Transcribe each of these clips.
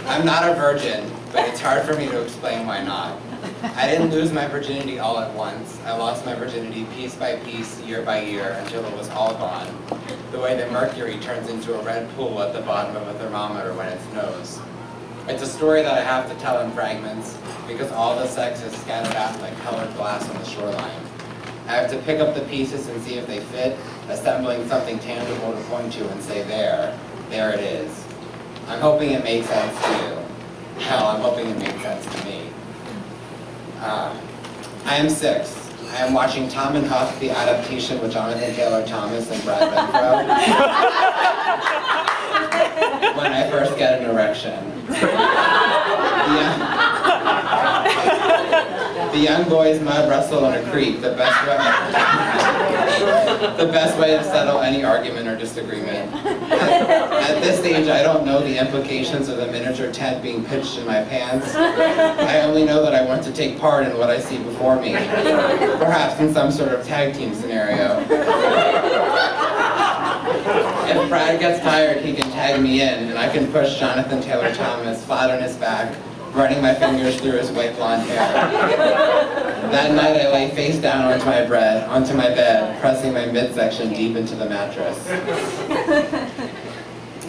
I'm not a virgin, but it's hard for me to explain why not. I didn't lose my virginity all at once. I lost my virginity piece by piece, year by year, until it was all gone. The way that mercury turns into a red pool at the bottom of a thermometer when it snows. It's a story that I have to tell in fragments, because all the sex is scattered out like colored glass on the shoreline. I have to pick up the pieces and see if they fit, assembling something tangible to point to and say, there it is. I'm hoping it makes sense to you. Hell, I'm hoping it makes sense to me. I am 6. I am watching Tom and Huck, the adaptation with Jonathan Taylor Thomas and Brad Renfro, when I first get an erection. The young boys mud wrestle in a creek, the best way to settle any argument or disagreement. At this stage, I don't know the implications of the miniature tent being pitched in my pants. I only know that I want to take part in what I see before me, perhaps in some sort of tag team scenario. If Brad gets tired, he can tag me in, and I can push Jonathan Taylor Thomas flat on his back, running my fingers through his white blonde hair. That night I lay face down onto my bed, pressing my midsection deep into the mattress.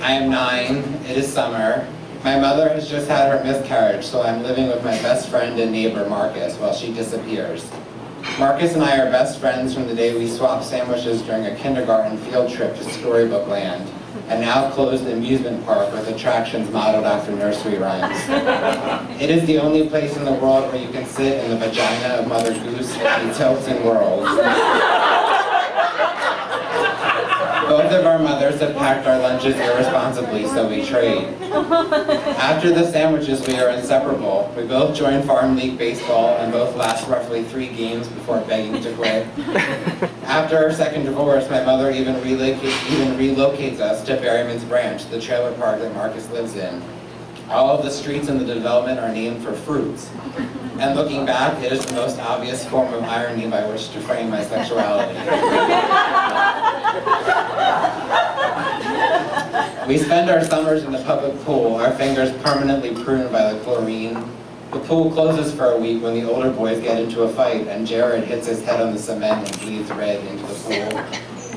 I am 9, it is summer. My mother has just had her miscarriage, so I'm living with my best friend and neighbor Marcus while she disappears. Marcus and I are best friends from the day we swapped sandwiches during a kindergarten field trip to Storybook Land, a now closed amusement park with attractions modeled after nursery rhymes. It is the only place in the world where you can sit in the vagina of Mother Goose and eat tilts and whirls. Both of our mothers have packed our lunches irresponsibly, so we trade. After the sandwiches, we are inseparable. We both join Farm League Baseball and both last roughly 3 games before begging to quit. After our second divorce, my mother even relocates us to Berryman's Branch, the trailer park that Marcus lives in. All of the streets in the development are named for fruits. And looking back, it is the most obvious form of irony by which to frame my sexuality. We spend our summers in the public pool, our fingers permanently pruned by the chlorine. The pool closes for a week when the older boys get into a fight and Jared hits his head on the cement and bleeds red into the pool.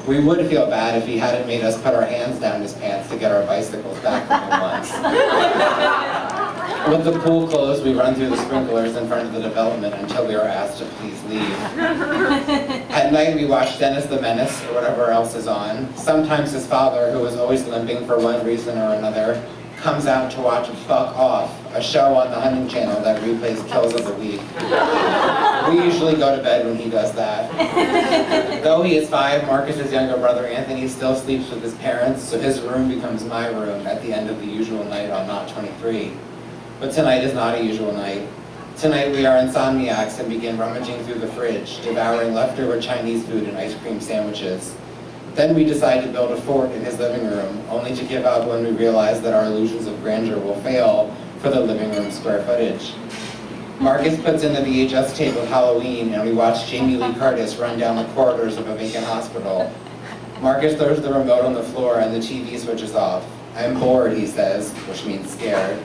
We would feel bad if he hadn't made us put our hands down his pants to get our bicycles back from him once. With the pool closed, we run through the sprinklers in front of the development until we are asked to please leave. At night, we watch Dennis the Menace, or whatever else is on. Sometimes his father, who is always limping for one reason or another, comes out to watch Buck Off, a show on the Hunting Channel that replays Kills of the Week. We usually go to bed when he does that. Though he is 5, Marcus's younger brother Anthony still sleeps with his parents, so his room becomes my room at the end of the usual night on Knot 23. But tonight is not a usual night. Tonight we are insomniacs and begin rummaging through the fridge, devouring leftover Chinese food and ice cream sandwiches. Then we decide to build a fort in his living room, only to give up when we realize that our illusions of grandeur will fail for the living room square footage. Marcus puts in the VHS tape of Halloween, and we watch Jamie Lee Curtis run down the corridors of a vacant hospital. Marcus throws the remote on the floor and the TV switches off. I'm bored, he says, which means scared.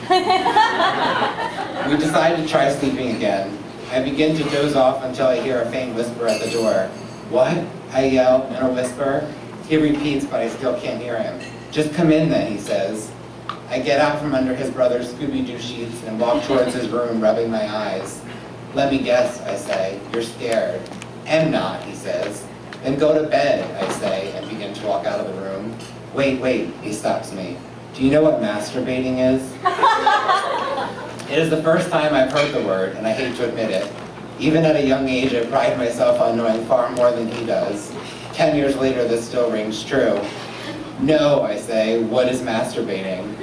We decide to try sleeping again. I begin to doze off until I hear a faint whisper at the door. What? I yell in a whisper. He repeats, but I still can't hear him. Just come in then, he says. I get out from under his brother's Scooby-Doo sheets and walk towards his room, rubbing my eyes. Let me guess, I say. You're scared. Am not, he says. Then go to bed, I say, and begin to walk out of the room. Wait, he stops me. Do you know what masturbating is? It is the first time I've heard the word, and I hate to admit it. Even at a young age, I pride myself on knowing far more than he does. 10 years later, this still rings true. No, I say, what is masturbating?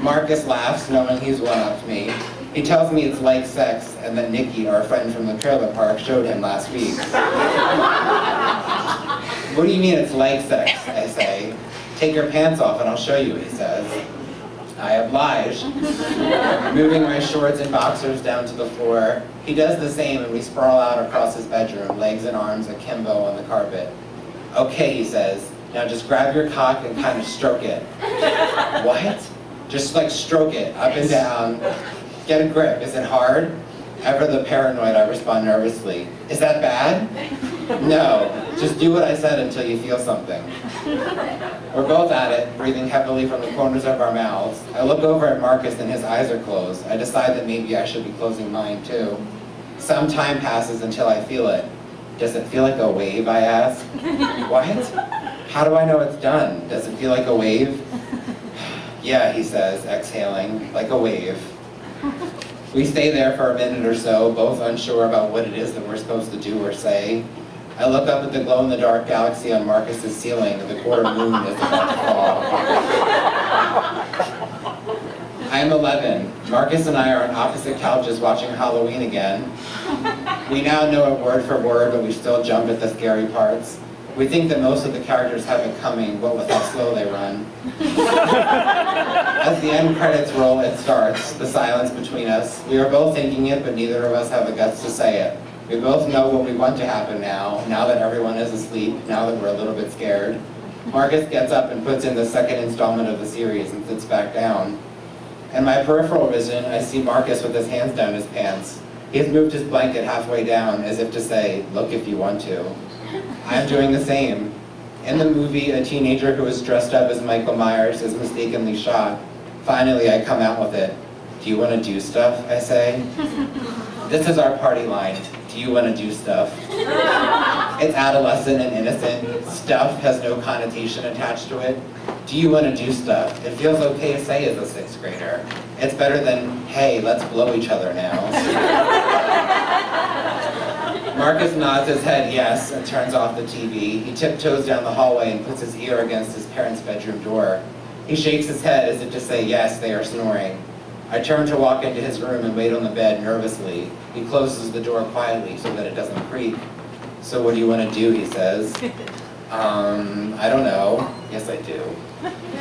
Marcus laughs, knowing he's one-upped me. He tells me it's like sex, and that Nikki, our friend from the trailer park, showed him last week. What do you mean it's like sex, I say. Take your pants off and I'll show you, he says. I oblige, moving my shorts and boxers down to the floor. He does the same and we sprawl out across his bedroom, legs and arms akimbo on the carpet. Okay, he says, now just grab your cock and kind of stroke it. What? Just like stroke it, up and down. Get a grip. Is it hard? Ever the paranoid, I respond nervously. Is that bad? No. Just do what I said until you feel something. We're both at it, breathing heavily from the corners of our mouths. I look over at Marcus and his eyes are closed. I decide that maybe I should be closing mine too. Some time passes until I feel it. Does it feel like a wave, I ask? What? How do I know it's done? Does it feel like a wave? Yeah, he says, exhaling, like a wave. We stay there for a minute or so, both unsure about what it is that we're supposed to do or say. I look up at the glow-in-the-dark galaxy on Marcus's ceiling, and the quarter moon is about to fall. I'm 11. Marcus and I are on opposite couches watching Halloween again. We now know it word for word, but we still jump at the scary parts. We think that most of the characters have it coming, but with how slow they run. As the end credits roll, it starts, the silence between us. We are both thinking it, but neither of us have the guts to say it. We both know what we want to happen now that everyone is asleep, now that we're a little bit scared. Marcus gets up and puts in the second installment of the series and sits back down. In my peripheral vision, I see Marcus with his hands down his pants. He has moved his blanket halfway down, as if to say, look if you want to. I'm doing the same. In the movie, a teenager who is dressed up as Michael Myers is mistakenly shot. Finally, I come out with it. Do you want to do stuff, I say? This is our party line. Do you want to do stuff? It's adolescent and innocent. Stuff has no connotation attached to it. Do you want to do stuff? It feels okay to say as a sixth grader. It's better than, hey, let's blow each other now. Marcus nods his head yes and turns off the TV. He tiptoes down the hallway and puts his ear against his parents' bedroom door. He shakes his head as if to say yes, they are snoring. I turn to walk into his room and wait on the bed nervously. He closes the door quietly so that it doesn't creak. So what do you want to do, he says. I don't know. Yes, I do.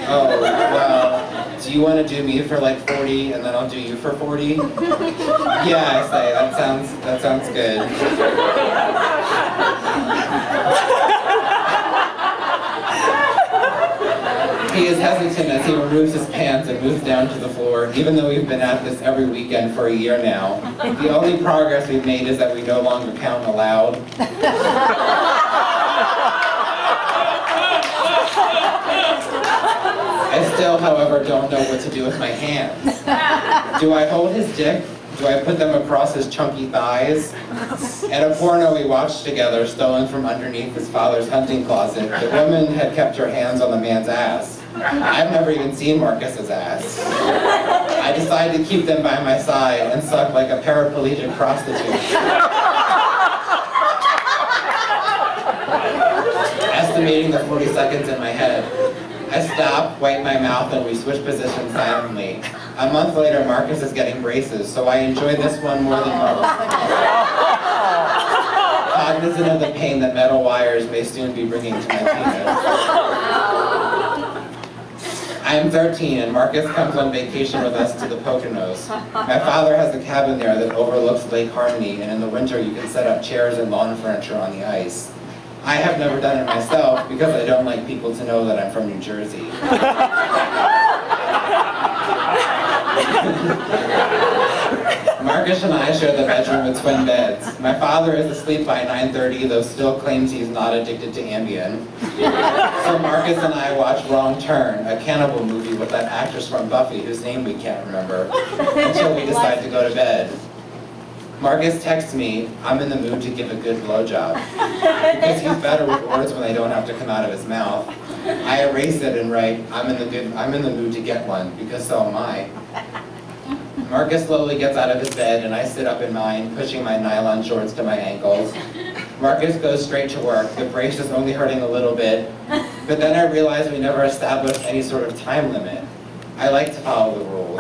Oh, well, do you want to do me for like 40 and then I'll do you for 40? Yeah, I say, that sounds good. He is hesitant as he removes his pants and moves down to the floor, even though we've been at this every weekend for a year now. The only progress we've made is that we no longer count aloud. I still, however, don't know what to do with my hands. Do I hold his dick? Do I put them across his chunky thighs? In a porno we watched together, stolen from underneath his father's hunting closet, the woman had kept her hands on the man's ass. I've never even seen Marcus's ass. I decided to keep them by my side and suck like a paraplegic prostitute. Estimating the 40 seconds in my head. I stop, wipe my mouth, and we switch positions silently. A month later, Marcus is getting braces, so I enjoy this one more than most. Cognizant of the pain that metal wires may soon be bringing to my penis. I am 13, and Marcus comes on vacation with us to the Poconos. My father has a cabin there that overlooks Lake Harmony, and in the winter you can set up chairs and lawn furniture on the ice. I have never done it myself because I don't like people to know that I'm from New Jersey. Marcus and I share the bedroom with twin beds. My father is asleep by 9:30, though still claims he's not addicted to Ambien. So Marcus and I watch Wrong Turn, a cannibal movie with that actress from Buffy whose name we can't remember, until we decide to go to bed. Marcus texts me, I'm in the mood to give a good blowjob. Because he's better with words when they don't have to come out of his mouth. I erase it and write, I'm in the mood to get one, because so am I. Marcus slowly gets out of his bed and I sit up in mine, pushing my nylon shorts to my ankles. Marcus goes straight to work. The brace is only hurting a little bit, but then I realize we never established any sort of time limit. I like to follow the rules.